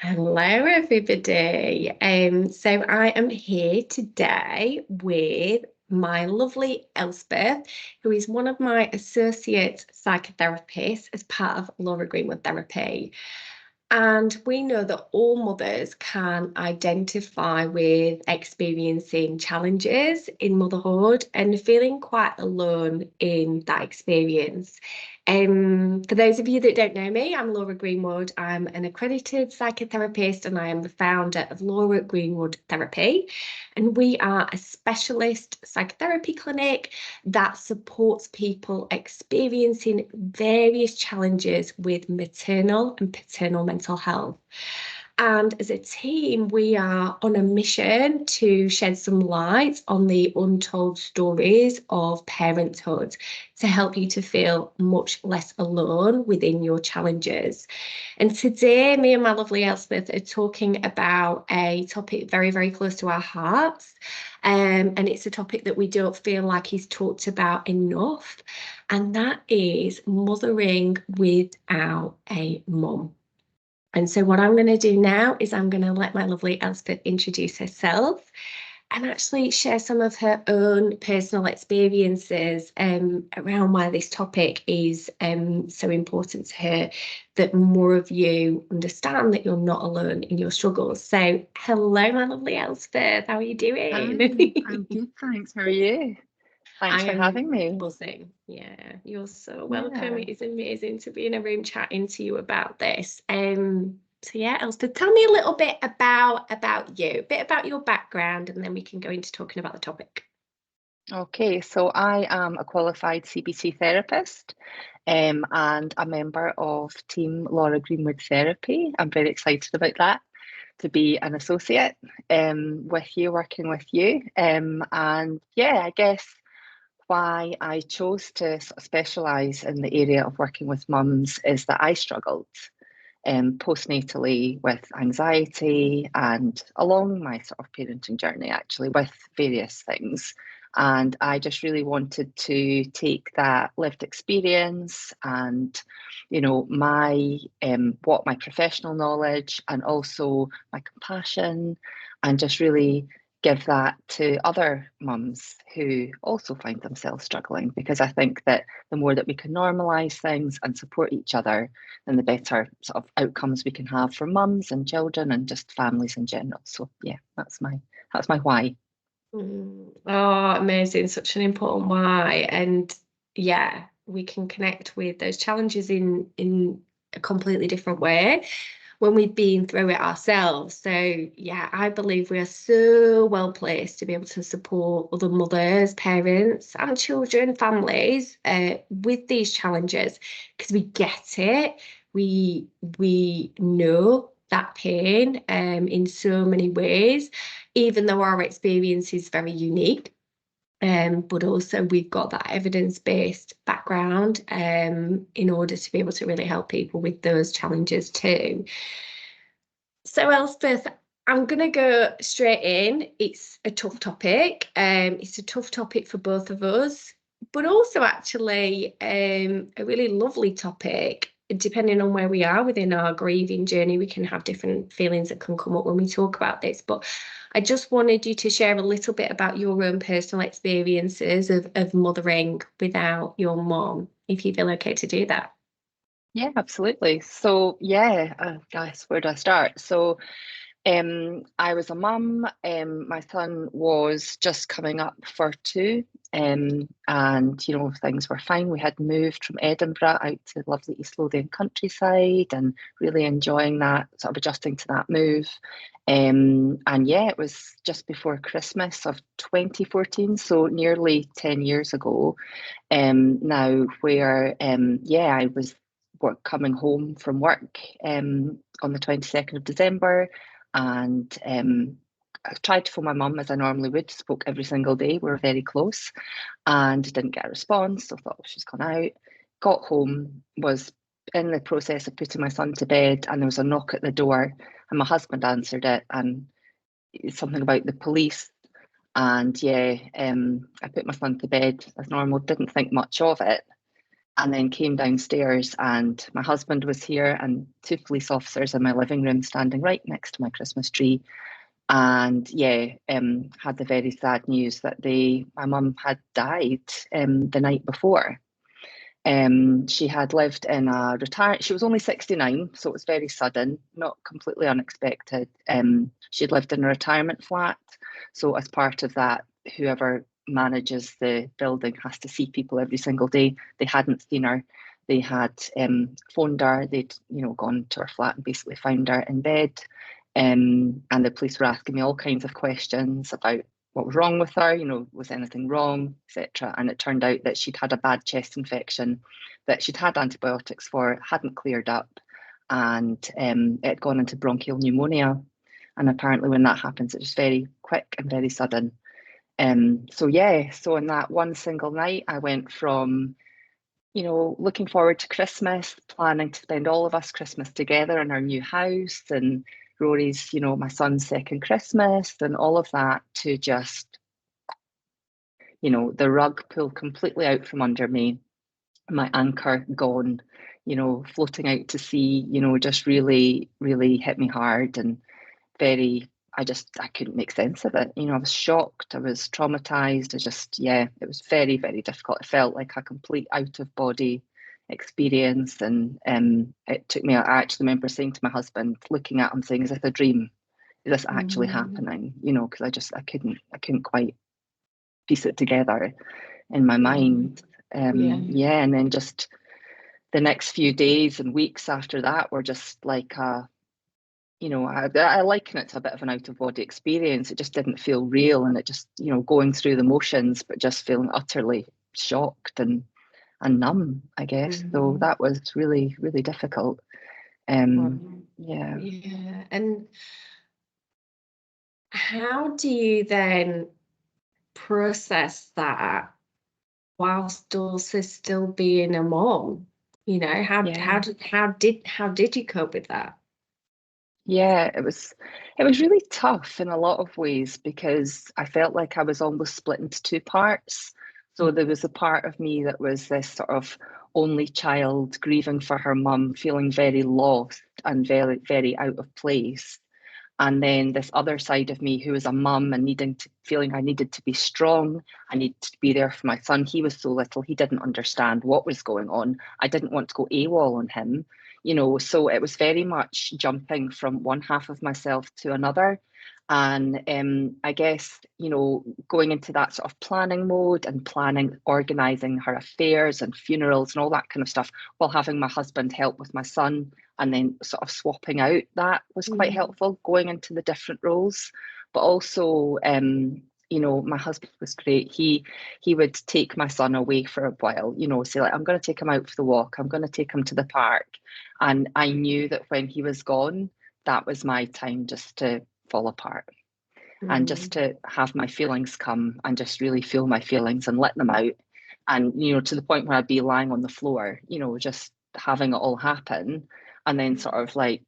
Hello, everybody. So I am here today with my lovely Elspeth, who is one of my associate psychotherapists as part of Laura Greenwood Therapy. And we know that all mothers can identify with experiencing challenges in motherhood and feeling quite alone in that experience. For those of you that don't know me, I'm Laura Greenwood. I'm an accredited psychotherapist and I am the founder of Laura Greenwood Therapy. And we are a specialist psychotherapy clinic that supports people experiencing various challenges with maternal and paternal mental health. And as a team, we are on a mission to shed some light on the untold stories of parenthood to help you to feel much less alone within your challenges. And today, me and my lovely Elspeth are talking about a topic very, very close to our hearts. And it's a topic that we don't feel like is talked about enough. And that is mothering without a mum. And so what I'm going to do now is I'm going to let my lovely Elspeth introduce herself and actually share some of her own personal experiences around why this topic is so important to her, that more of you understand that you're not alone in your struggles. So hello, my lovely Elspeth. How are you Hi, doing? I'm good, thanks. How are you? I Thanks for am having me. buzzing. Yeah, you're so welcome. Yeah. It is amazing to be in a room chatting to you about this. So yeah, Elspeth, tell me a little bit about you, a bit about your background, and then we can go into talking about the topic. Okay, so I am a qualified CBT therapist and a member of Team Laura Greenwood Therapy. I'm very excited about that, to be an associate with you, working with you. And yeah, I guess why I chose to sort of specialise in the area of working with mums is that I struggled postnatally with anxiety and along my sort of parenting journey, actually, with various things. And I just really wanted to take that lived experience and, my what my professional knowledge and also my compassion, and just really give that to other mums who also find themselves struggling, because I think that the more that we can normalize things and support each other, then the better sort of outcomes we can have for mums and children and just families in general. So yeah, that's my why. Oh, amazing. Such an important why. And yeah, we can connect with those challenges in a completely different way when we've been through it ourselves. So yeah, I believe we are so well placed to be able to support other mothers, parents, and children, families with these challenges because we get it. We know that pain in so many ways, even though our experience is very unique. But also we've got that evidence-based background in order to be able to really help people with those challenges too. So Elspeth, I'm going to go straight in. It's a tough topic. It's a tough topic for both of us, but also actually a really lovely topic. Depending on where we are within our grieving journey, we can have different feelings that can come up when we talk about this. But I just wanted you to share a little bit about your own personal experiences of mothering without your mom, if you feel okay to do that. Yeah, absolutely. So yeah, guys, where do I start? So I was a mum. My son was just coming up for two, and things were fine. We had moved from Edinburgh out to the lovely East Lothian countryside, and really enjoying that, sort of adjusting to that move. And yeah, it was just before Christmas of 2014, so nearly 10 years ago. Now, where yeah, I was coming home from work on the 22nd of December, and I tried to phone my mum as I normally would, spoke every single day, we were very close, and didn't get a response. So I thought, oh, she's gone out. Got home, was in the process of putting my son to bed, and there was a knock at the door, and my husband answered it, and it's something about the police. And yeah, I put my son to bed as normal, didn't think much of it. and then came downstairs, and my husband was here and two police officers in my living room standing right next to my Christmas tree. And yeah, had the very sad news that my mum had died the night before. She had lived in a she was only 69, so it was very sudden, not completely unexpected. She'd lived in a retirement flat, so as part of that, whoever manages the building has to see people every single day. They hadn't seen her. They had phoned her. They'd gone to her flat and basically found her in bed. And the police were asking me all kinds of questions about what was wrong with her, was anything wrong, etc. And it turned out that she'd had a bad chest infection that she'd had antibiotics for, hadn't cleared up, and it had gone into bronchial pneumonia. And apparently when that happens, it's very quick and very sudden. So in that one single night, I went from, looking forward to Christmas, planning to spend all of us Christmas together in our new house, and Rory's, my son's second Christmas, and all of that, to just, the rug pulled completely out from under me, my anchor gone, floating out to sea, just really, really hit me hard, and I couldn't make sense of it. I was shocked, I was traumatized. It was very, very difficult. It felt like a complete out of body experience. And it took me, I actually remember saying to my husband, looking at him, saying, is this a dream? Is this actually happening? Because I couldn't quite piece it together in my mind. And then just the next few days and weeks after that were just like I liken it to a bit of an out of body experience. It just didn't feel real, and it just, going through the motions, but just feeling utterly shocked and numb, I guess. So that was really, really difficult. Yeah. And how do you then process that whilst also still being a mom? How did you cope with that? Yeah, it was really tough in a lot of ways, because I felt like I was almost split into two parts. So there was a part of me that was this sort of only child grieving for her mum, feeling very lost and very, very out of place. And then this other side of me who was a mum and feeling I needed to be strong. I needed to be there for my son. He was so little, he didn't understand what was going on. I didn't want to go AWOL on him, so it was very much jumping from one half of myself to another. And I guess, going into that sort of planning mode and organising her affairs and funerals and all that kind of stuff, while having my husband help with my son, and then sort of swapping out, that was quite helpful, going into the different roles. But also, my husband was great. He would take my son away for a while, say like, I'm going to take him out for the walk, I'm going to take him to the park. And I knew that when he was gone, that was my time just to fall apart and just to have my feelings come and just really feel my feelings and let them out. And, to the point where I'd be lying on the floor, just having it all happen. And then sort of like,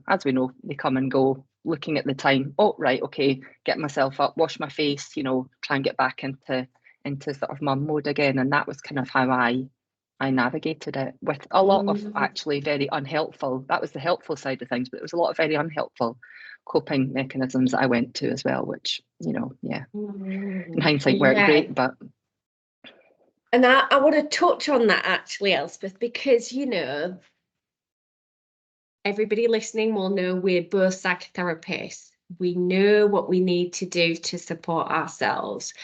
as we know, they come and go, looking at the time. Oh, right, okay, get myself up, wash my face, try and get back into sort of mum mode again. And that was kind of how I navigated it, with a lot of actually very unhelpful. That was the helpful side of things, but there was a lot of very unhelpful coping mechanisms that I went to as well, which, in hindsight weren't great, but. And I want to touch on that actually, Elspeth, because, everybody listening will know we're both psychotherapists. We know what we need to do to support ourselves.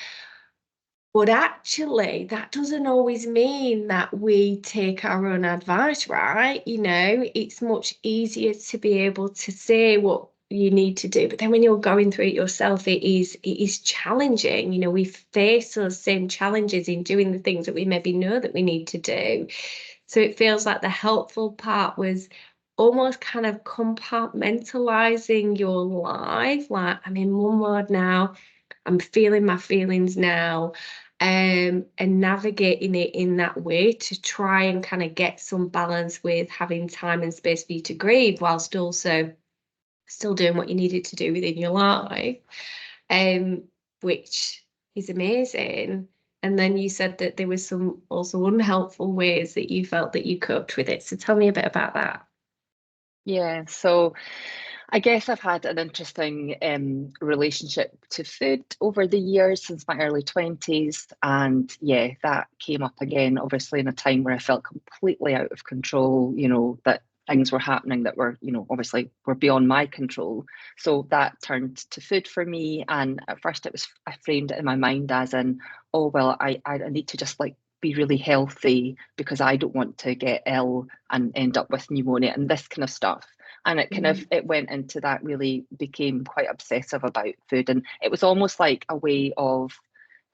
But actually, that doesn't always mean that we take our own advice, right? It's much easier to be able to say what you need to do. But then when you're going through it yourself, it is challenging. We face those same challenges in doing the things that we maybe know that we need to do. So it feels like the helpful part was almost kind of compartmentalizing your life. Like, I'm in one mode now, I'm feeling my feelings now, and navigating it in that way to try and kind of get some balance with having time and space for you to grieve, whilst also still doing what you needed to do within your life, which is amazing. And then you said that there was some also unhelpful ways that you felt that you coped with it. So tell me a bit about that. Yeah, so I guess I've had an interesting relationship to food over the years since my early 20s. And yeah, that came up again, obviously, in a time where I felt completely out of control, that things were happening that were, obviously were beyond my control. So that turned to food for me. And at first I framed it in my mind as in, oh, well, I need to just like be really healthy because I don't want to get ill and end up with pneumonia and this kind of stuff. And it went into that, really became quite obsessive about food, and it was almost like a way of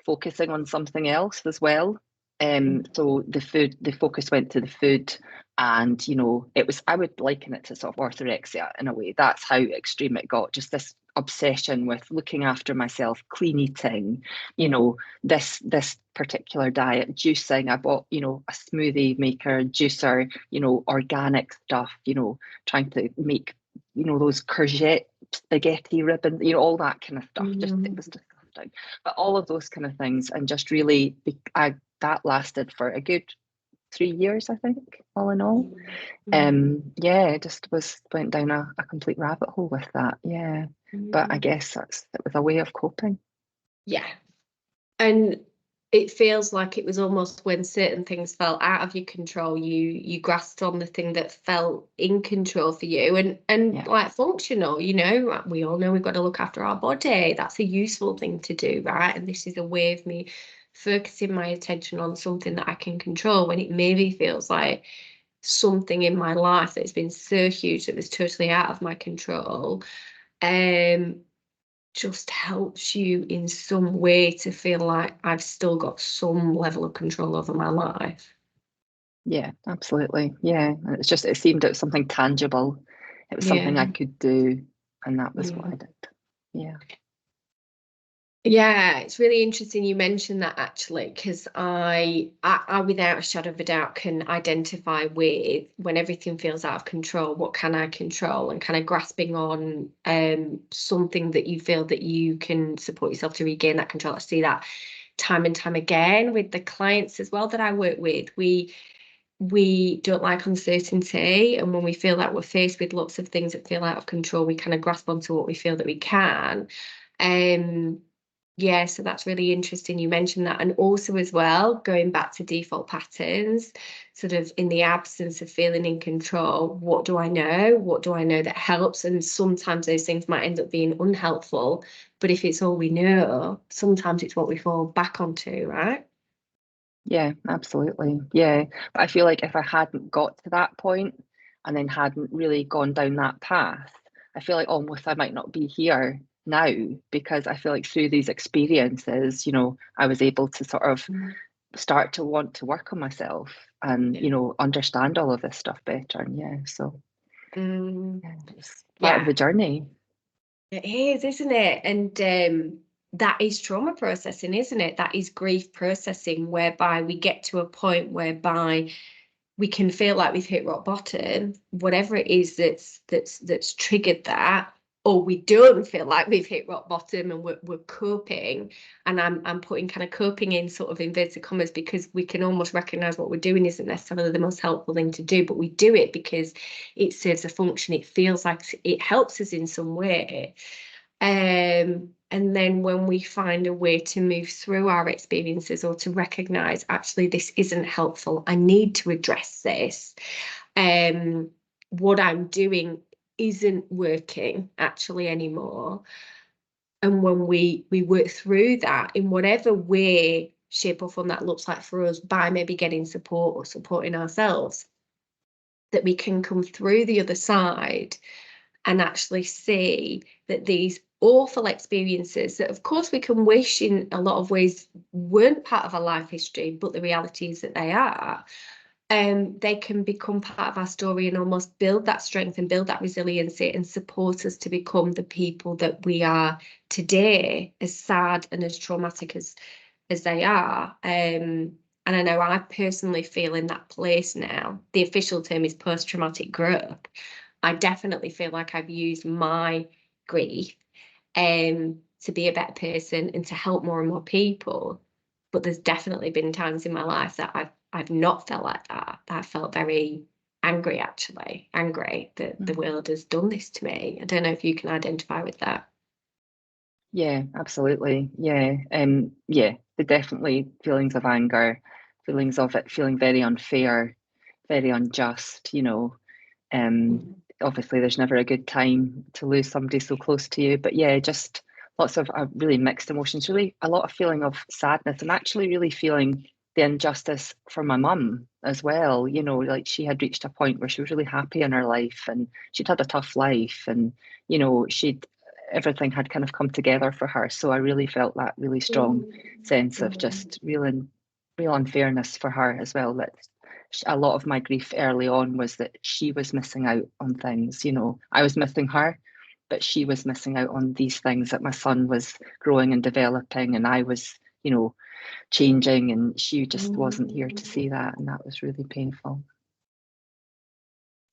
focusing on something else as well. So the focus went to the food, and I would liken it to sort of orthorexia in a way. That's how extreme it got. Just this obsession with looking after myself, clean eating, this particular diet, juicing. I bought, a smoothie maker, juicer, organic stuff, trying to make, those courgette spaghetti ribbons, all that kind of stuff. Just it was disgusting. But all of those kind of things, and just really, that lasted for a good 3 years, I think, all in all. Yeah, it just went down a complete rabbit hole with that. Yeah. But I guess it was a way of coping. Yeah. And it feels like it was almost when certain things felt out of your control, you grasped on the thing that felt in control for you and like functional, we all know we've got to look after our body. That's a useful thing to do, right? And this is a way of me focusing my attention on something that I can control when it maybe feels like something in my life that's been so huge that was totally out of my control. Just helps you in some way to feel like I've still got some level of control over my life. Yeah, absolutely. Yeah. And it seemed it was something tangible. It was something I could do, and that was what I did. Yeah. Yeah, it's really interesting you mentioned that, actually, because I without a shadow of a doubt can identify with when everything feels out of control, what can I control, and kind of grasping on something that you feel that you can support yourself to regain that control. I see that time and time again with the clients as well that I work with. We don't like uncertainty, and when we feel like we're faced with lots of things that feel out of control, we kind of grasp onto what we feel that we can. Yeah, so that's really interesting you mentioned that. And also as well, going back to default patterns, sort of in the absence of feeling in control, what do I know? What do I know that helps? And sometimes those things might end up being unhelpful, but if it's all we know, sometimes it's what we fall back onto, right? Yeah, absolutely. Yeah. But I feel like if I hadn't got to that point and then hadn't really gone down that path, I feel like almost I might not be here now, because I feel like through these experiences, I was able to sort of start to want to work on myself and, understand all of this stuff better. And yeah, so it's part of the journey. It is, isn't it? And that is trauma processing, isn't it? That is grief processing, whereby we get to a point whereby we can feel like we've hit rock bottom, whatever it is that's triggered that, or we don't feel like we've hit rock bottom and we're coping. And I'm putting kind of coping in sort of inverted commas, because we can almost recognize what we're doing isn't necessarily the most helpful thing to do, but we do it because it serves a function. It feels like it helps us in some way. And then when we find a way to move through our experiences, or to recognize, actually, this isn't helpful, I need to address this. What I'm doing isn't working actually anymore. And when we work through that in whatever way, shape or form that looks like for us, by maybe getting support or supporting ourselves, that we can come through the other side and actually see that these awful experiences that, of course, we can wish in a lot of ways weren't part of our life history, but the reality is that they are, they can become part of our story and almost build that strength and build that resiliency and support us to become the people that we are today, as sad and as traumatic as they are. And I know I personally feel in that place now. The official term is post-traumatic growth. I definitely feel like I've used my grief to be a better person and to help more and more people. but there's definitely been times in my life that I've not felt like that. I felt very angry, actually, angry that the world has done this to me. I don't know if you can identify with that. Yeah, absolutely. Yeah. Yeah, the definitely feelings of anger, feelings of it feeling very unfair, very unjust, you know. Um, Mm. Obviously there's never a good time to lose somebody so close to you. But yeah, just lots of really mixed emotions, really a lot of feeling of sadness and actually really feeling the injustice for my mum as well. You know, like she had reached a point where she was really happy in her life and she'd had a tough life and, you know, she'd everything had kind of come together for her. So I really felt that really strong Mm. sense of Mm. just real unfairness for her as well. That a lot of my grief early on was that she was missing out on things. You know, I was missing her, but she was missing out on these things that my son was growing and developing, and I was, you know, changing, and she just wasn't here to Mm. see that, and that was really painful.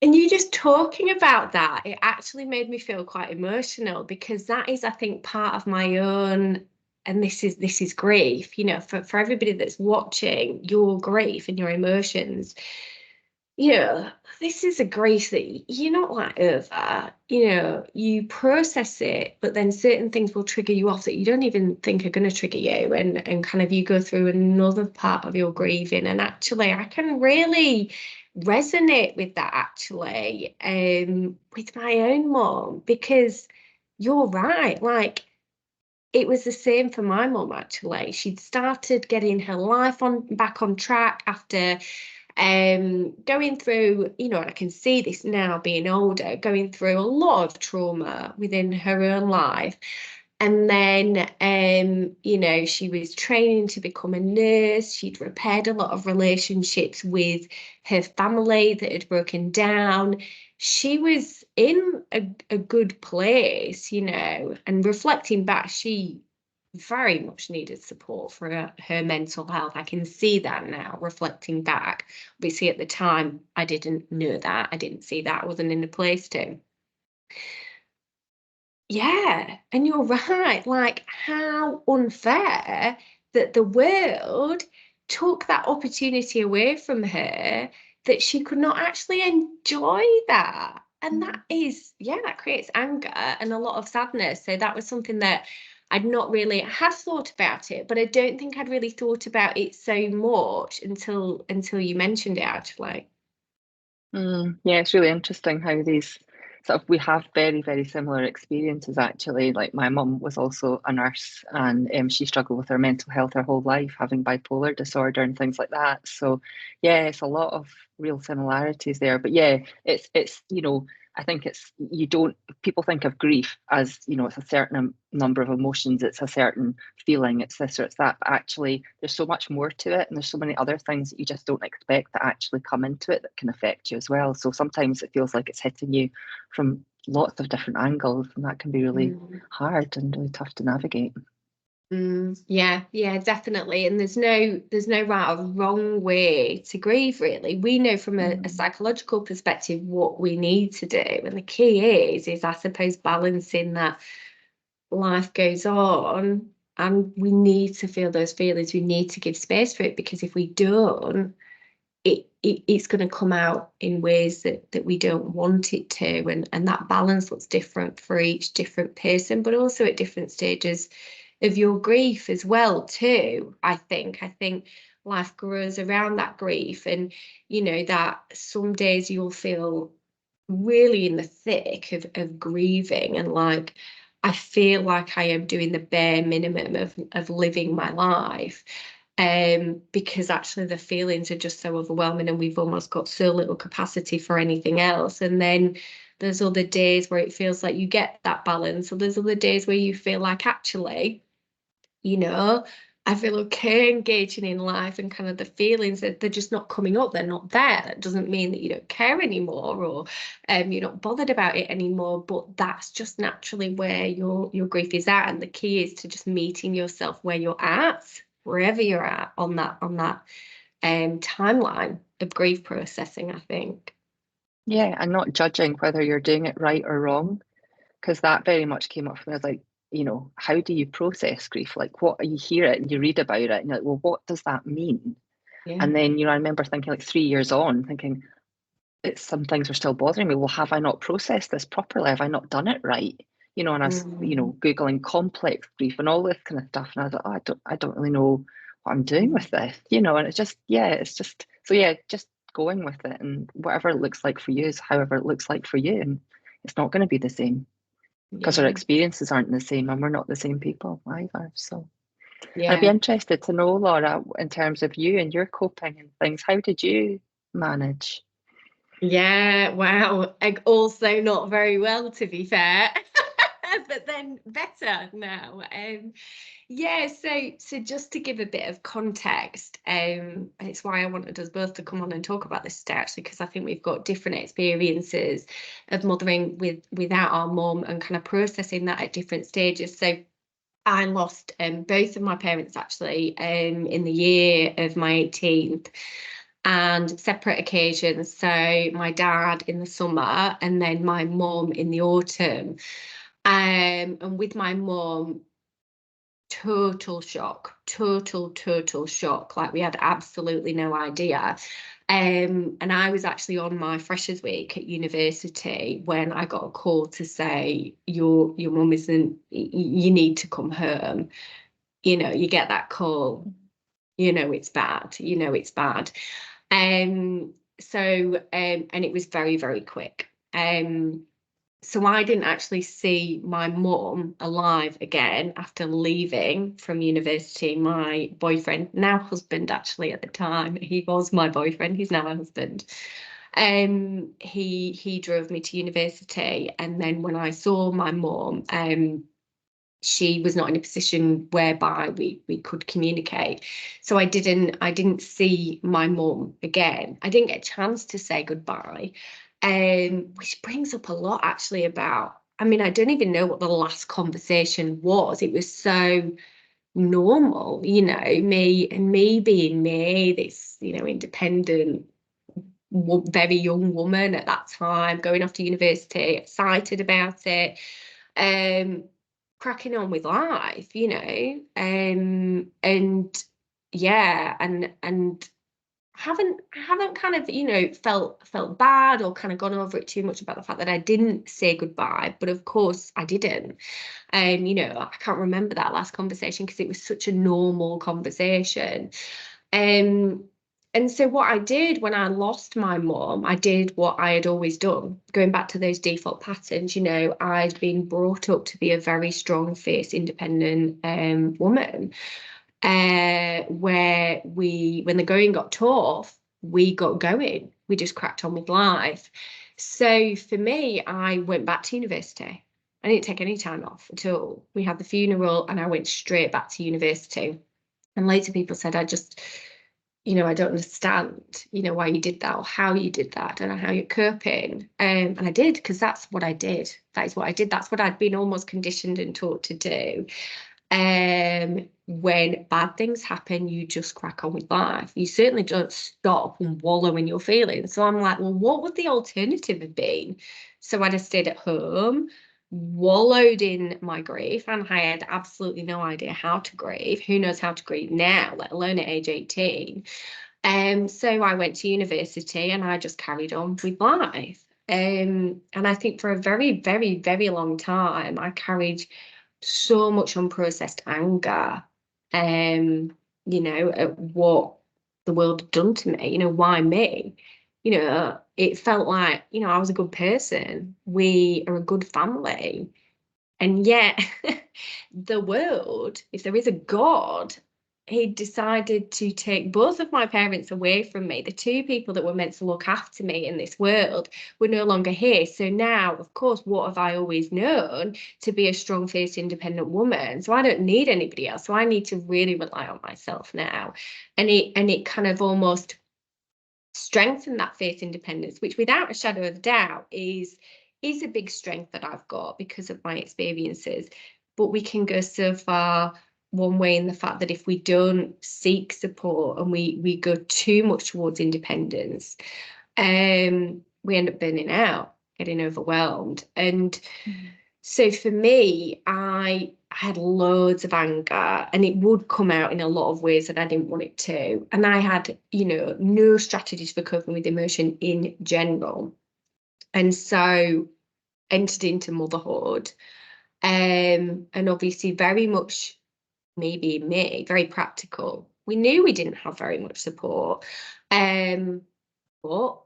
And you just talking about that, it actually made me feel quite emotional because that is, I think, part of my own, and this is grief, you know, for everybody that's watching your grief and your emotions, you know, this is a grief that you're not like over, you know, you process it, but then certain things will trigger you off that you don't even think are going to trigger you, and kind of you go through another part of your grieving. And actually, I can really resonate with that actually, with my own mom, because you're right, like it was the same for my mum actually. She'd started getting her life on back on track after going through, you know, I can see this now being older, going through a lot of trauma within her own life. And then, you know, she was training to become a nurse. She'd repaired a lot of relationships with her family that had broken down. She was in a good place, you know, and reflecting back, she very much needed support for her mental health. I can see that now, reflecting back. Obviously, at the time, I didn't know that. I didn't see that. I wasn't in a place to. Yeah, and you're right. Like, how unfair that the world took that opportunity away from her, that she could not actually enjoy that. And that is, yeah, that creates anger and a lot of sadness. So that was something that I'd not really had thought about it, but I don't think I'd really thought about it so much until you mentioned it actually. Yeah, it's really interesting how these sort of we have very, very similar experiences actually. Like my mum was also a nurse and she struggled with her mental health her whole life, having bipolar disorder and things like that. So yeah, it's a lot of real similarities there. But yeah, it's you know, I think it's you don't people think of grief as, you know, it's a certain number of emotions, it's a certain feeling, it's this or it's that, but actually there's so much more to it and there's so many other things that you just don't expect that actually come into it that can affect you as well. So sometimes it feels like it's hitting you from lots of different angles and that can be really Mm. hard and really tough to navigate. Yeah, yeah, definitely. And there's no right or wrong way to grieve, really. We know from a Mm. psychological perspective what we need to do. And the key is I suppose balancing that life goes on and we need to feel those feelings. We need to give space for it because if we don't, it's going to come out in ways that we don't want it to. And that balance looks different for each different person, but also at different stages of your grief as well too. I think life grows around that grief, and you know that some days you'll feel really in the thick of grieving, and like I feel like I am doing the bare minimum of living my life, because actually the feelings are just so overwhelming and we've almost got so little capacity for anything else. And then there's other days where it feels like you get that balance. So there's other days where you feel like actually, you know, I feel okay engaging in life, and kind of the feelings that they're just not coming up, they're not there. That doesn't mean that you don't care anymore, or you're not bothered about it anymore, but that's just naturally where your grief is at. And the key is to just meeting yourself where you're at, wherever you're at on that timeline of grief processing, I think. Yeah, and not judging whether you're doing it right or wrong, because that very much came up for me. I was like, you know, how do you process grief? Like, what, you hear it and you read about it and you're like, well, what does that mean? Yeah. And then, you know, I remember thinking, like, 3 years on, thinking, some things are still bothering me. Well, have I not processed this properly? Have I not done it right? You know, and I was, you know, Googling complex grief and all this kind of stuff. And I was like, oh, I don't really know what I'm doing with this, you know, and it's just, so yeah, just going with it, and whatever it looks like for you is however it looks like for you. And it's not going to be the same, because our experiences aren't the same, and we're not the same people either. So I'd be interested to know, Laura, in terms of you and your coping and things, how did you manage? Yeah, wow. Also not very well, to be fair, but then better now. Yeah, so just to give a bit of context, it's why I wanted us both to come on and talk about this today, actually, because I think we've got different experiences of mothering without our mum and kind of processing that at different stages. So I lost both of my parents actually in the year of my 18th, and separate occasions. So my dad in the summer and then my mum in the autumn. And with my mum, total shock. Like, we had absolutely no idea. And I was actually on my freshers week at university when I got a call to say, your mum isn't, you need to come home. You know, you get that call, you know it's bad, and it was very, very quick. So I didn't actually see my mum alive again after leaving from university. My boyfriend, now husband actually at the time, he was my boyfriend, he's now my husband. He drove me to university, and then when I saw my mum, she was not in a position whereby we could communicate. So I didn't see my mum again. I didn't get a chance to say goodbye, which brings up a lot actually about, I mean, I don't even know what the last conversation was. It was so normal, you know, me being me, this, you know, independent, very young woman at that time, going off to university, excited about it. Cracking on with life, you know, and yeah, and haven't kind of, you know, felt bad or kind of gone over it too much about the fact that I didn't say goodbye, but of course I didn't. You know, I can't remember that last conversation because it was such a normal conversation. And so what I did when I lost my mum, I did what I had always done, going back to those default patterns. You know, I'd been brought up to be a very strong, fierce, independent woman, where when the going got tough, we got going. We just cracked on with life. So for me, I went back to university. I didn't take any time off at all. We had the funeral and I went straight back to university. And later people said, I don't understand, you know, why you did that or how you did that. I don't know how you're coping. And I did, because that's what I did. That is what I did. That's what I'd been almost conditioned and taught to do. When bad things happen, you just crack on with life. You certainly don't stop and wallow in your feelings. So I'm like, well, what would the alternative have been? So I'd have stayed at home, wallowed in my grief, and I had absolutely no idea how to grieve. Who knows how to grieve now, let alone at age 18. So I went to university and I just carried on with life. And I think for a very, very, very long time, I carried so much unprocessed anger, you know, at what the world had done to me. You know, why me? You know, it felt like, you know, I was a good person. We are a good family. And yet, the world, if there is a God, he decided to take both of my parents away from me. The two people that were meant to look after me in this world were no longer here. So now, of course, what have I always known? To be a strong-faced, independent woman. So I don't need anybody else. So I need to really rely on myself now. And it kind of almost strengthened that faith independence, which without a shadow of a doubt is a big strength that I've got because of my experiences. But we can go so far one way in the fact that if we don't seek support and we go too much towards independence, we end up burning out, getting overwhelmed. And so for me, I I had loads of anger, and it would come out in a lot of ways that I didn't want it to. And I had, no strategies for coping with emotion in general. And so entered into motherhood, and obviously very much maybe me, very practical. We knew we didn't have very much support, but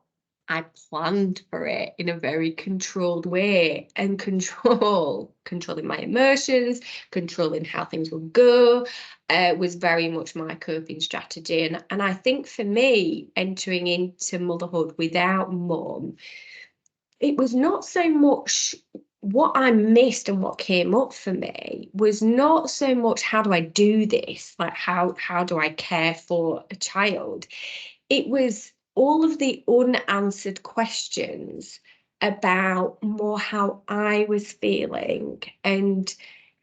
I planned for it in a very controlled way, and controlling my emotions, controlling how things would go, was very much my coping strategy. And I think for me, entering into motherhood without mum, it was not so much what I missed, and what came up for me was not so much how do I do this, like how do I care for a child. It was all of the unanswered questions about more how I was feeling. And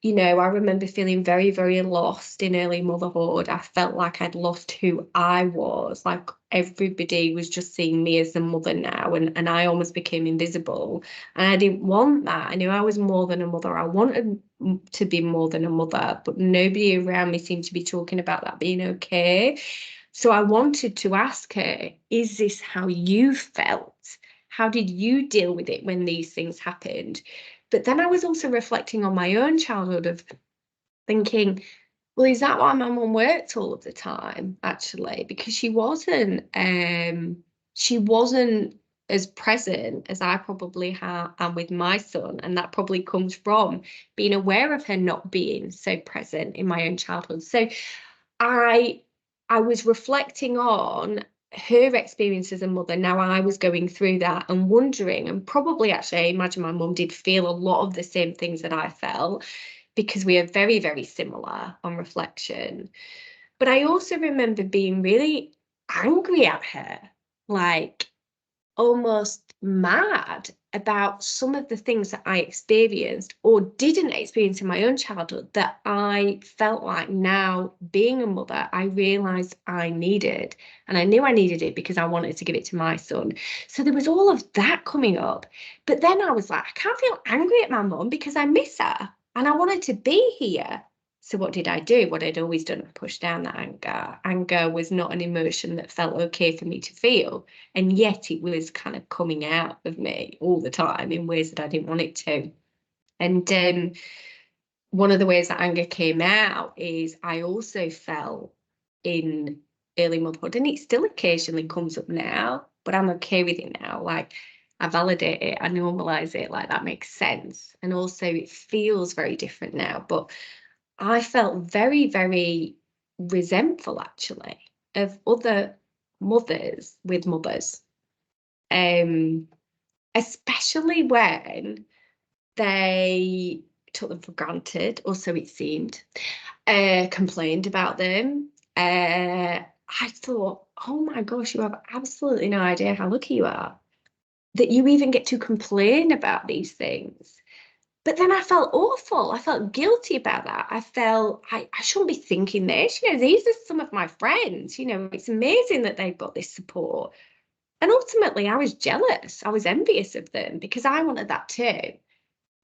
I remember feeling very, very lost in early motherhood. I felt like I'd lost who I was. Like everybody was just seeing me as the mother now, and I almost became invisible. And I didn't want that. I knew I was more than a mother. I wanted to be more than a mother, but nobody around me seemed to be talking about that being okay. So I wanted to ask her, is this how you felt? How did you deal with it when these things happened? But then I was also reflecting on my own childhood, of thinking, well, is that why my mum worked all of the time, actually? Because she wasn't as present as I probably am with my son. And that probably comes from being aware of her not being so present in my own childhood. So I was reflecting on her experience as a mother. Now I was going through that and wondering, and probably actually I imagine my mum did feel a lot of the same things that I felt, because we are very, very similar on reflection. But I also remember being really angry at her, like almost mad about some of the things that I experienced or didn't experience in my own childhood, that I felt like now, being a mother, I realized I needed. And I knew I needed it because I wanted to give it to my son. So there was all of that coming up. But then I was like, I can't feel angry at my mum because I miss her and I wanted to be here. So what did I do? What I'd always done, push down that anger. Anger was not an emotion that felt okay for me to feel. And yet it was kind of coming out of me all the time in ways that I didn't want it to. And one of the ways that anger came out is I also felt in early motherhood, and it still occasionally comes up now, but I'm okay with it now. Like, I validate it, I normalize it, like that makes sense. And also it feels very different now. But I felt very, very resentful, actually, of other mothers with mothers, especially when they took them for granted, or so it seemed, complained about them. I thought, oh my gosh, you have absolutely no idea how lucky you are that you even get to complain about these things. But then I felt awful. I felt guilty about that. I felt I shouldn't be thinking this. These are some of my friends. It's amazing that they've got this support. And ultimately, I was jealous. I was envious of them because I wanted that too.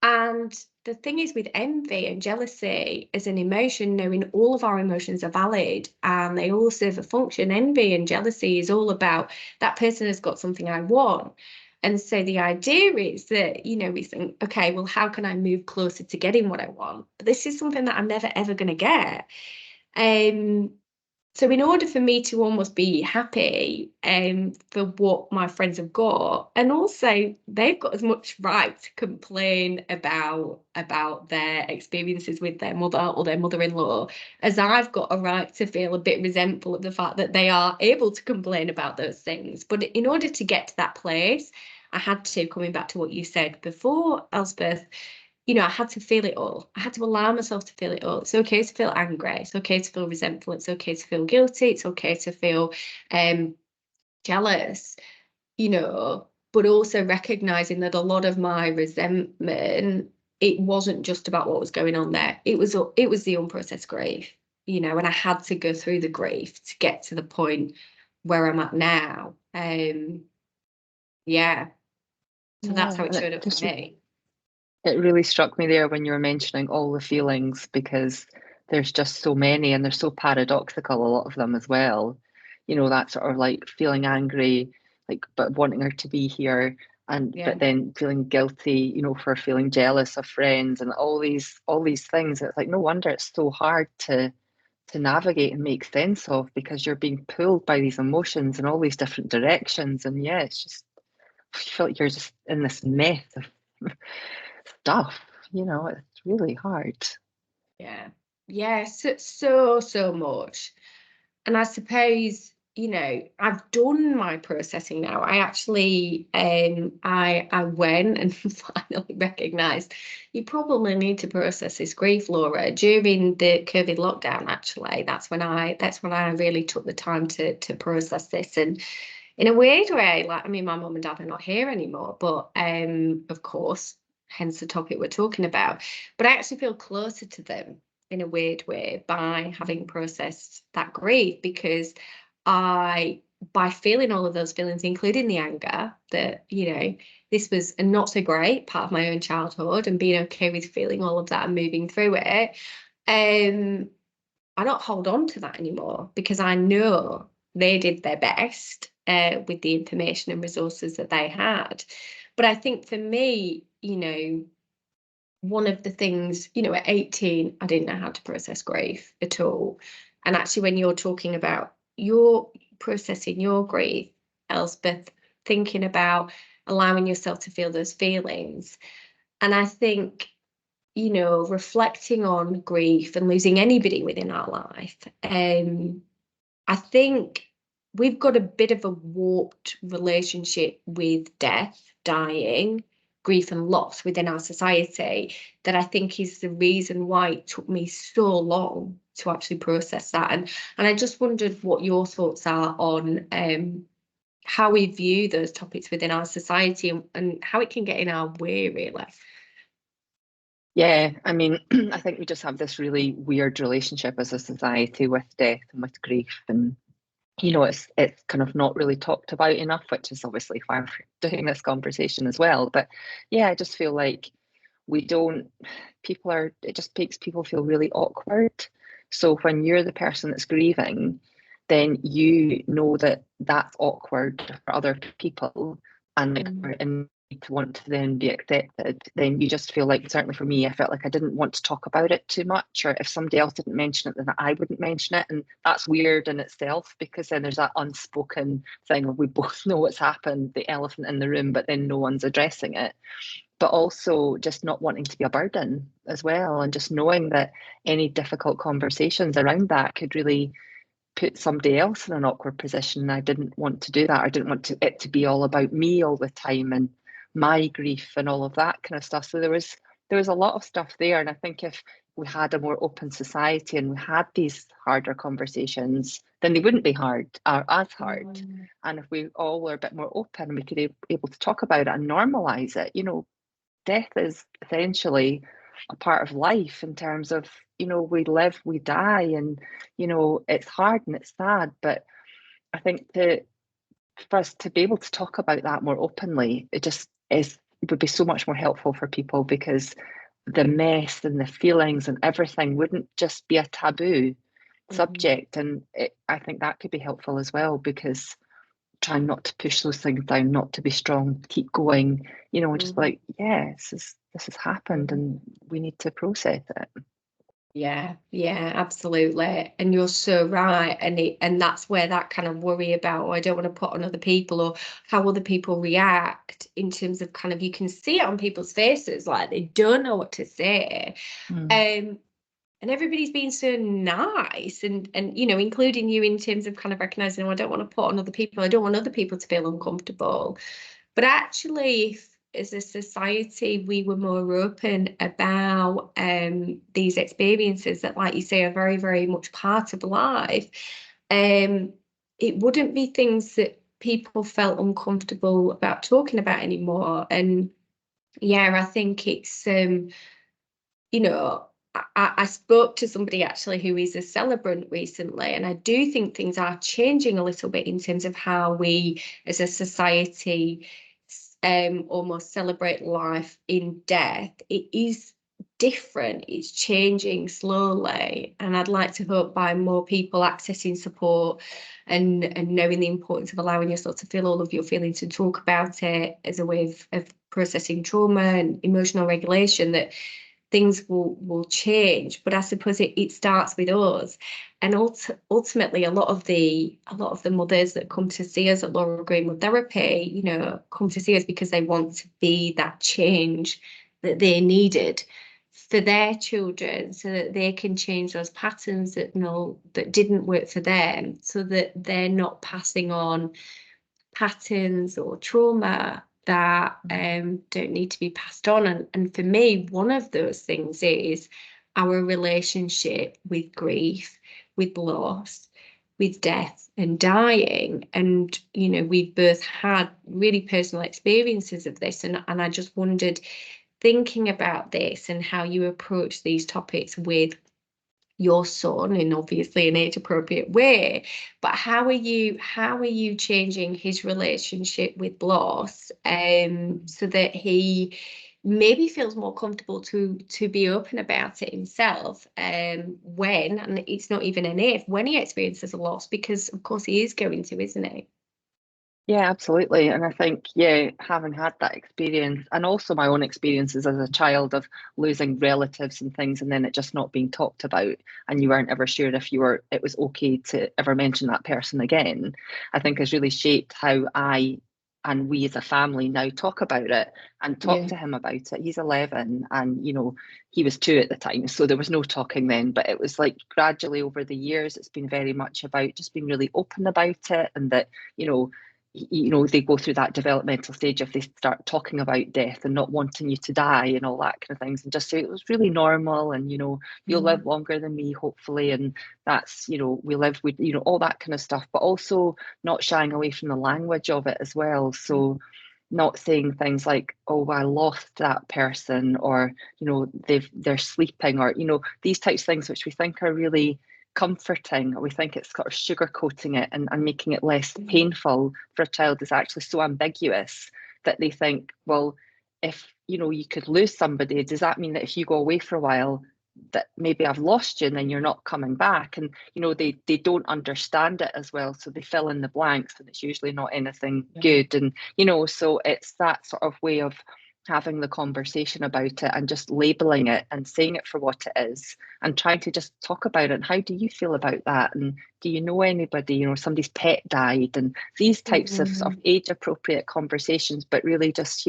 And the thing is, with envy and jealousy as an emotion, knowing all of our emotions are valid and they all serve a function, envy and jealousy is all about that person has got something I want. And so the idea is that, we think, okay, well, how can I move closer to getting what I want? But this is something that I'm never, ever going to get. So in order for me to almost be happy for what my friends have got, and also they've got as much right to complain about their experiences with their mother or their mother-in-law as I've got a right to feel a bit resentful of the fact that they are able to complain about those things. But in order to get to that place, I had to, coming back to what you said before, Elspeth, I had to feel it all. I had to allow myself to feel it all. It's okay to feel angry. It's okay to feel resentful. It's okay to feel guilty. It's okay to feel jealous, but also recognizing that a lot of my resentment, it wasn't just about what was going on there. It was the unprocessed grief, and I had to go through the grief to get to the point where I'm at now. Yeah. So that's how it showed up for me. It really struck me there when you were mentioning all the feelings, because there's just so many and they're so paradoxical, a lot of them as well. You know, that sort of like feeling angry, like but wanting her to be here, and Yeah. but then feeling guilty, you know, for feeling jealous of friends and all these things. It's like no wonder it's so hard to navigate and make sense of, because you're being pulled by these emotions in all these different directions. And yeah, it's just you feel like you're just in this mess of stuff, you know, it's really hard. Yeah. Yeah, so much. And I suppose, I've done my processing now. I actually I went and finally recognized you probably need to process this grief, Laura, during the COVID lockdown, actually. That's when I really took the time to process this. And in a weird way, like, I mean, my mum and dad are not here anymore, but of course, hence the topic we're talking about. But I actually feel closer to them in a weird way by having processed that grief, because by feeling all of those feelings, including the anger that, this was a not so great part of my own childhood, and being okay with feeling all of that and moving through it, I don't hold on to that anymore, because I know they did their best with the information and resources that they had. But I think for me, one of the things, at 18, I didn't know how to process grief at all. And actually, when you're talking about your processing your grief, Elspeth, thinking about allowing yourself to feel those feelings. And I think, reflecting on grief and losing anybody within our life, I think we've got a bit of a warped relationship with death, dying, grief and loss within our society, that I think is the reason why it took me so long to actually process that. And I just wondered what your thoughts are on how we view those topics within our society, and how it can get in our way, really. Yeah, I mean, I think we just have this really weird relationship as a society with death and with grief, and you know, it's kind of not really talked about enough, which is obviously why we're doing this conversation as well. But yeah, I just feel like we don't, it just makes people feel really awkward. So when you're the person that's grieving, then you know that that's awkward for other people, and like Mm. and to want to then be accepted, then you just feel like, certainly for me, I felt like I didn't want to talk about it too much, or if somebody else didn't mention it, then I wouldn't mention it. And that's weird in itself, because then there's that unspoken thing of we both know what's happened, the elephant in the room, but then no one's addressing it. But also just not wanting to be a burden as well, and just knowing that any difficult conversations around that could really put somebody else in an awkward position. I didn't want to do that. I didn't want it to be all about me all the time and my grief and all of that kind of stuff. So there was a lot of stuff there. And I think if we had a more open society and we had these harder conversations, then they wouldn't be hard or as hard. Mm. And if we all were a bit more open, we could be able to talk about it and normalize it. You know, death is essentially a part of life, in terms of, you know, we live, we die, and you know, it's hard and it's sad. But I think for us to be able to talk about that more openly, it would be so much more helpful for people, because the mess and the feelings and everything wouldn't just be a taboo Mm. subject. And I think that could be helpful as well, because trying not to push those things down, not to be strong, keep going, you know, just Mm. like, yeah, this has happened and we need to process it. Yeah, yeah, absolutely. And you're so right. And that's where that kind of worry about, oh, I don't want to put on other people, or how other people react, in terms of kind of, you can see it on people's faces, like they don't know what to say. Mm. Um, and everybody's being so nice, and including you, in terms of kind of recognizing, oh, I don't want to put on other people, I don't want other people to feel uncomfortable. But actually, if as a society we were more open about these experiences that, like you say, are very, very much part of life, um, it wouldn't be things that people felt uncomfortable about talking about anymore. And yeah, I think it's you know, I spoke to somebody actually who is a celebrant recently, and I do think things are changing a little bit in terms of how we as a society almost celebrate life in death, it is different. It's changing slowly, and I'd like to hope by more people accessing support and knowing the importance of allowing yourself to feel all of your feelings and talk about it as a way of processing trauma and emotional regulation, that things will change. But I suppose it starts with us, and ultimately a lot of the mothers that come to see us at Laura Greenwood Therapy, you know, come to see us because they want to be that change that they needed for their children, so that they can change those patterns that didn't work for them, so that they're not passing on patterns or trauma that don't need to be passed on. And for me, one of those things is our relationship with grief, with loss, with death and dying. And, you know, we've both had really personal experiences of this. And I just wondered, thinking about this and how you approach these topics with your son in obviously an age appropriate way, but how are you changing his relationship with loss so that he maybe feels more comfortable to be open about it himself when, and it's not even an if, when he experiences a loss, because of course he is going to, isn't he? Yeah, absolutely. And I think, yeah, having had that experience and also my own experiences as a child of losing relatives and things, and then it just not being talked about, and you weren't ever sure if it was okay to ever mention that person again, I think has really shaped how I and we as a family now talk about it and talk to him about it. He's 11 and, you know, he was 2 at the time, so there was no talking then, but it was like gradually over the years, it's been very much about just being really open about it, and that, they go through that developmental stage if they start talking about death and not wanting you to die and all that kind of things, and just say it was really normal, and you'll live longer than me hopefully, and that's we live with all that kind of stuff, but also not shying away from the language of it as well. So not saying things like, oh, I lost that person, or they're sleeping, or these types of things which we think are really comforting, or we think it's sort of sugarcoating it and making it less painful for a child, is actually so ambiguous that they think, well, if you could lose somebody, does that mean that if you go away for a while that maybe I've lost you and then you're not coming back? And they don't understand it as well, so they fill in the blanks, and it's usually not anything good. And so it's that sort of way of having the conversation about it and just labeling it and saying it for what it is, and trying to just talk about it. And how do you feel about that? And do you know anybody, somebody's pet died, and these types of sort of age appropriate conversations, but really just,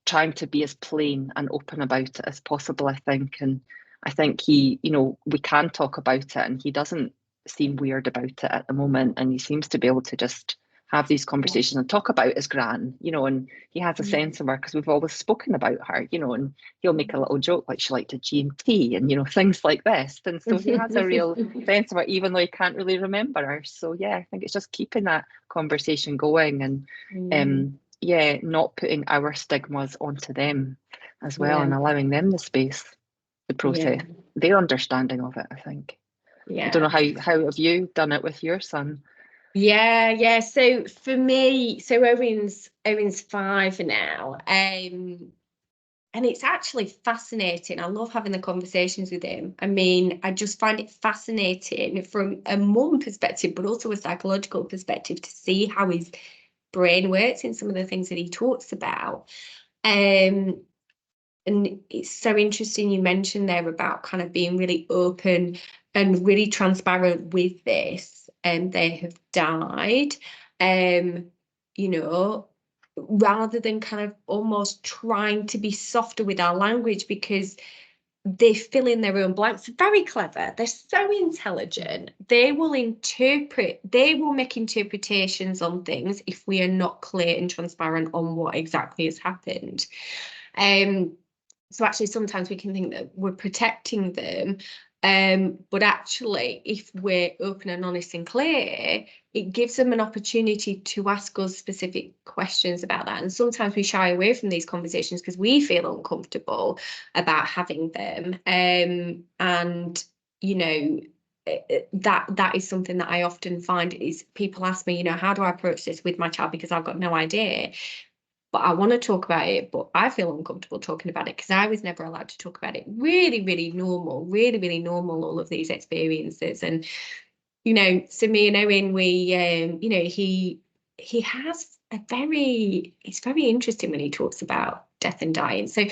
trying to be as plain and open about it as possible, I think. And I think he, we can talk about it, and he doesn't seem weird about it at the moment. And he seems to be able to just have these conversations and talk about his gran, and he has a sense of her because we've always spoken about her, and he'll make a little joke like she liked a G&T and things like this. And so he has a real sense of her, even though he can't really remember her. So yeah, I think it's just keeping that conversation going, and not putting our stigmas onto them as well, and allowing them the space to process their understanding of it, I think. I don't know how have you done it with your son? Yeah. So for me, Owen's 5 now, and it's actually fascinating. I love having the conversations with him. I mean, I just find it fascinating from a mum perspective, but also a psychological perspective, to see how his brain works in some of the things that he talks about. And it's so interesting you mentioned there about kind of being really open and really transparent with this. And they have died, rather than kind of almost trying to be softer with our language, because they fill in their own blanks. Very clever. They're so intelligent. They will make interpretations on things if we are not clear and transparent on what exactly has happened. So actually sometimes we can think that we're protecting them, but actually if we're open and honest and clear, it gives them an opportunity to ask us specific questions about that. And sometimes we shy away from these conversations because we feel uncomfortable about having them. And that is something that I often find is people ask me, how do I approach this with my child, because I've got no idea. but I want to talk about it, but I feel uncomfortable talking about it because I was never allowed to talk about it. Really, really normal, really, really normal, all of these experiences. And, you know, so me and Owen, we, you know, he has a very, it's very interesting when he talks about death and dying. So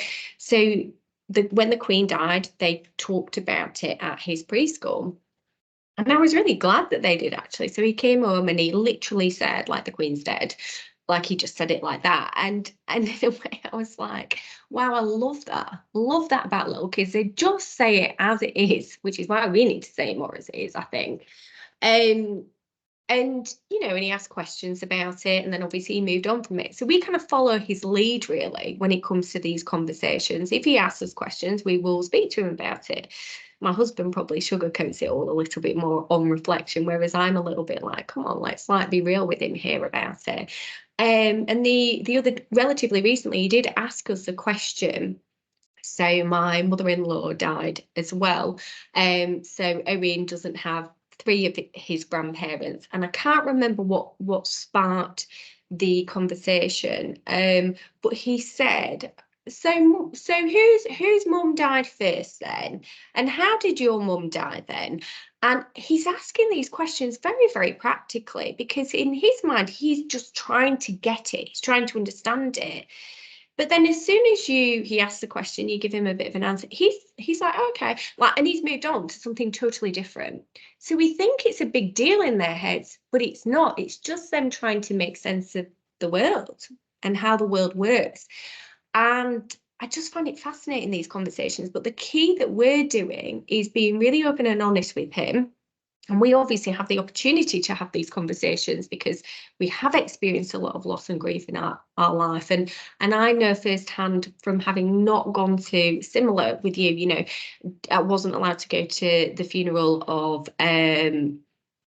when the Queen died, they talked about it at his preschool. And I was really glad that they did, actually. So he came home and he literally said, like, the Queen's dead. Like, he just said it like that. And in a way, I was like, wow, I love that. Love that about little kids. They just say it as it is, which is why we need to say it more as it is, I think. And, you know, and he asked questions about it, and then obviously he moved on from it. So we kind of follow his lead, really, when it comes to these conversations. If he asks us questions, we will speak to him about it. My husband probably sugarcoats it all a little bit more on reflection, whereas I'm a little bit like, come on, let's like be real with him here about it. And the other, relatively recently, he did ask us a question. So my mother-in-law died as well. So Owen doesn't have three of his grandparents, and I can't remember what sparked the conversation. But he said, so whose mum died first then? And how did your mum die then? And he's asking these questions very, very practically, because in his mind, he's just trying to get it. He's trying to understand it. But then as soon as he asks the question, you give him a bit of an answer, he's like, oh, okay, like, and he's moved on to something totally different. So we think it's a big deal in their heads, but it's not. It's just them trying to make sense of the world and how the world works. And I just find it fascinating, these conversations. But the key that we're doing is being really open and honest with him. And we obviously have the opportunity to have these conversations because we have experienced a lot of loss and grief in our life. And I know firsthand from having not gone to, similar with you, you know, I wasn't allowed to go to the funeral of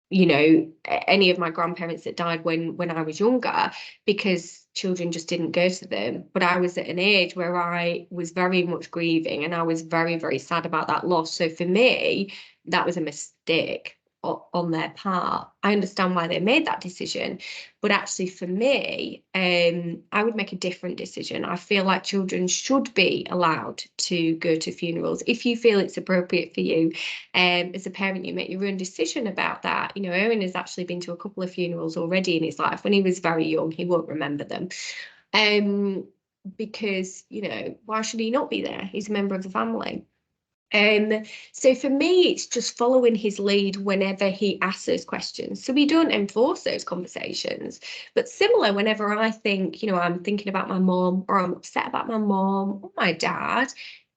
you know, any of my grandparents that died when I was younger, because children just didn't go to them. But I was at an age where I was very much grieving, and I was very, very sad about that loss. So for me, that was a mistake on their part. I understand why they made that decision, but actually for me, I would make a different decision. I feel like children should be allowed to go to funerals if you feel it's appropriate for you. As a parent, you make your own decision about that. You know, Owen has actually been to a couple of funerals already in his life. When he was very young, he won't remember them. Because, you know, why should he not be there? He's a member of the family. So for me, it's just following his lead whenever he asks those questions. So we don't enforce those conversations. But similar, whenever I think, you know, I'm thinking about my mom, or I'm upset about my mom or my dad,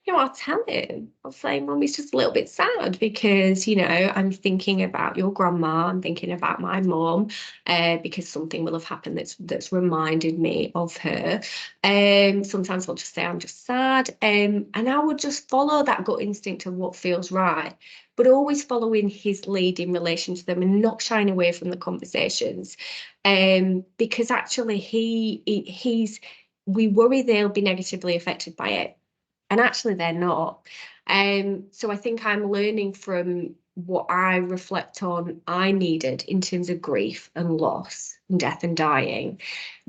you know, I'll tell him. I'll say, Mum, it's just a little bit sad because, you know, I'm thinking about your grandma, I'm thinking about my mom, because something will have happened that's reminded me of her. Sometimes I'll just say I'm just sad, and I would just follow that gut instinct of what feels right, but always following his lead in relation to them and not shying away from the conversations, because actually we worry they'll be negatively affected by it, and actually they're not. So I think I'm learning from what I reflect on I needed in terms of grief and loss and death and dying.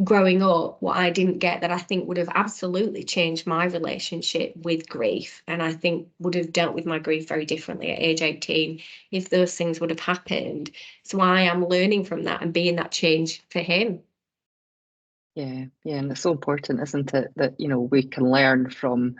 Growing up, what I didn't get that I think would have absolutely changed my relationship with grief, and I think would have dealt with my grief very differently at age 18 if those things would have happened. So I am learning from that and being that change for him. Yeah, and it's so important, isn't it, that, you know, we can learn from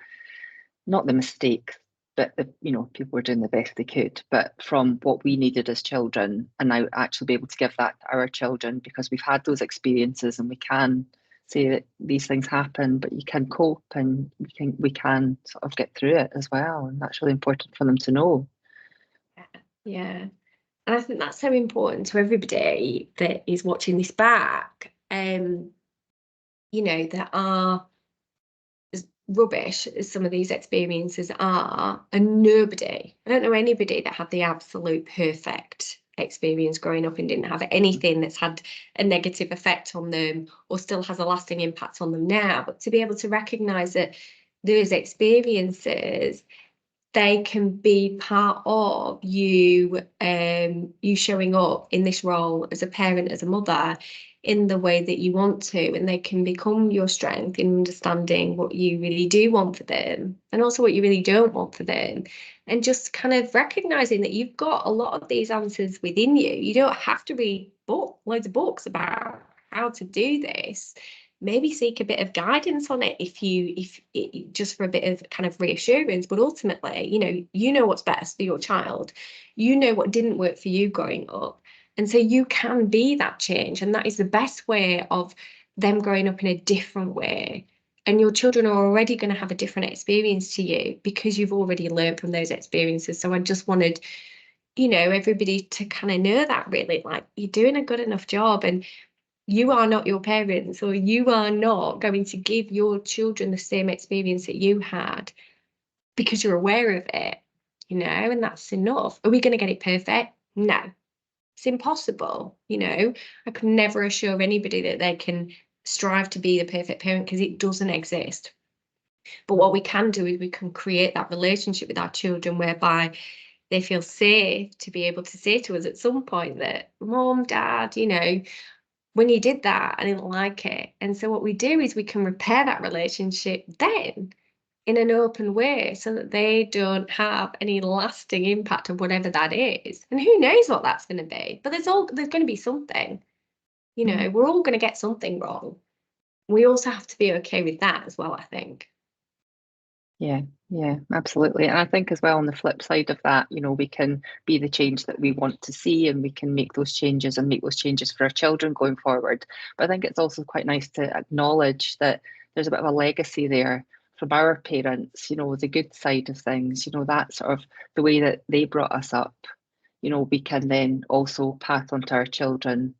not the mistakes that you know, people were doing the best they could, but from what we needed as children, and now actually be able to give that to our children, because we've had those experiences, and we can say that these things happen, but you can cope, and we can sort of get through it as well, and that's really important for them to know. Yeah. And I think that's so important to everybody that is watching this back. You know, there are, as rubbish as some of these experiences are, and I don't know anybody that had the absolute perfect experience growing up and didn't have anything that's had a negative effect on them or still has a lasting impact on them now. But to be able to recognize that those experiences, they can be part of you, you showing up in this role as a parent, as a mother, in the way that you want to, and they can become your strength in understanding what you really do want for them and also what you really don't want for them. And just kind of recognizing that you've got a lot of these answers within you. You don't have to read loads of books about how to do this. Maybe seek a bit of guidance on it if just for a bit of kind of reassurance. But ultimately, you know what's best for your child. You know what didn't work for you growing up. And so you can be that change. And that is the best way of them growing up in a different way. And your children are already going to have a different experience to you because you've already learned from those experiences. So I just wanted, everybody to kind of know that, really, like, you're doing a good enough job, and you are not your parents, or you are not going to give your children the same experience that you had because you're aware of it, and that's enough. Are we going to get it perfect? No, it's impossible. I could never assure anybody that they can strive to be the perfect parent, because it doesn't exist. But what we can do is we can create that relationship with our children whereby they feel safe to be able to say to us at some point that, Mom, Dad, when you did that, I didn't like it. And so what we do is we can repair that relationship then in an open way, so that they don't have any lasting impact of whatever that is. And who knows what that's going to be, but there's going to be something. We're all going to get something wrong. We also have to be okay with that as well, I think. Yeah, absolutely. And I think as well, on the flip side of that, we can be the change that we want to see, and we can make those changes for our children going forward. But I think it's also quite nice to acknowledge that there's a bit of a legacy there from our parents, the good side of things, that sort of the way that they brought us up, we can then also pass on to our children,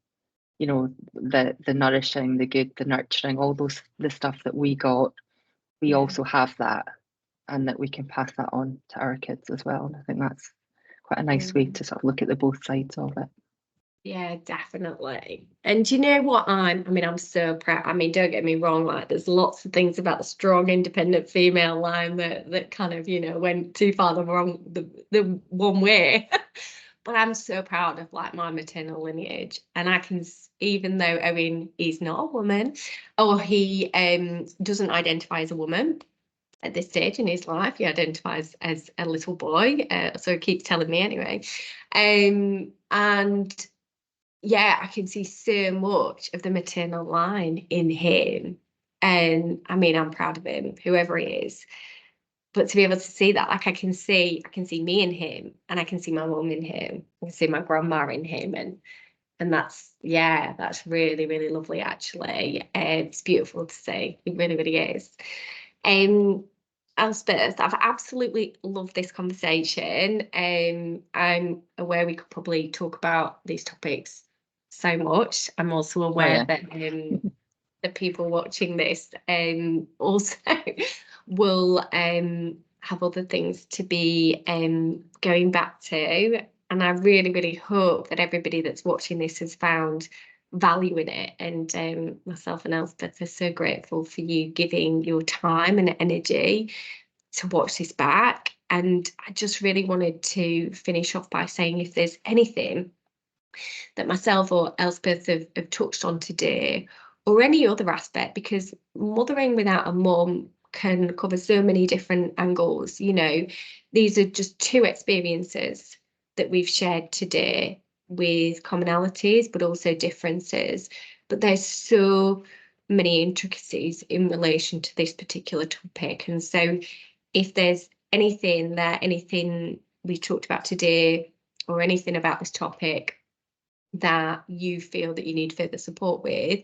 the nourishing, the good, the nurturing, all the stuff that we got. We also have that, and that we can pass that on to our kids as well. And I think that's quite a nice way to sort of look at the both sides of it. Yeah, definitely. And you know what? I'm so proud. Don't get me wrong, like, there's lots of things about the strong, independent female line that kind of, went too far the one way. But I'm so proud of, like, my maternal lineage. And I can, even though Owen is not a woman, or he doesn't identify as a woman at this stage in his life, he identifies as a little boy. So he keeps telling me anyway. And yeah, I can see so much of the maternal line in him. And I'm proud of him, whoever he is. But to be able to see that, like, I can see me in him, and I can see my mum in him, I can see my grandma in him, and that's really, really lovely, actually. It's beautiful to see. It really, really is. Elspeth, I've absolutely loved this conversation. I'm aware we could probably talk about these topics so much. I'm also aware that the people watching this also will have other things to be going back to. And I really, really hope that everybody that's watching this has found value in it. And myself and Elspeth are so grateful for you giving your time and energy to watch this back. And I just really wanted to finish off by saying, if there's anything that myself or Elspeth have touched on today, or any other aspect, because mothering without a mum can cover so many different angles. These are just two experiences that we've shared today, with commonalities but also differences. But there's so many intricacies in relation to this particular topic. And so if there's anything we talked about today, or anything about this topic that you feel that you need further support with,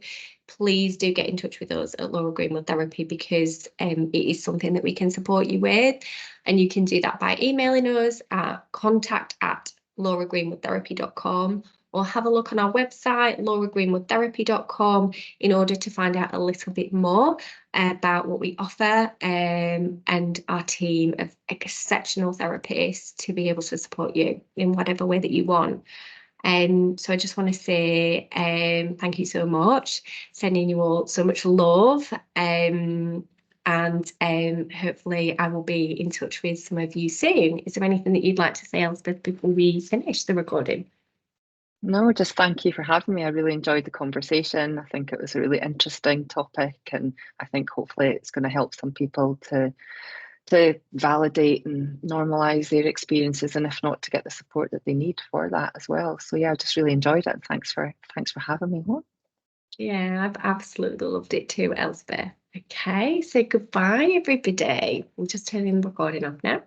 please do get in touch with us at Laura Greenwood Therapy, because it is something that we can support you with. And you can do that by emailing us at contact@lauragreenwoodtherapy.com, or have a look on our website, lauragreenwoodtherapy.com, in order to find out a little bit more about what we offer, and our team of exceptional therapists to be able to support you in whatever way that you want. So I just want to say thank you so much, sending you all so much love, and hopefully I will be in touch with some of you soon. Is there anything that you'd like to say, Elspeth, before we finish the recording? No, just thank you for having me. I really enjoyed the conversation. I think it was a really interesting topic, and I think hopefully it's going to help some people to validate and normalize their experiences, and if not, to get the support that they need for that as well. So yeah, I just really enjoyed it, and thanks for having me. Yeah, I've absolutely loved it too, Elspeth. Okay, so goodbye, everybody. I'm just turning the recording off now.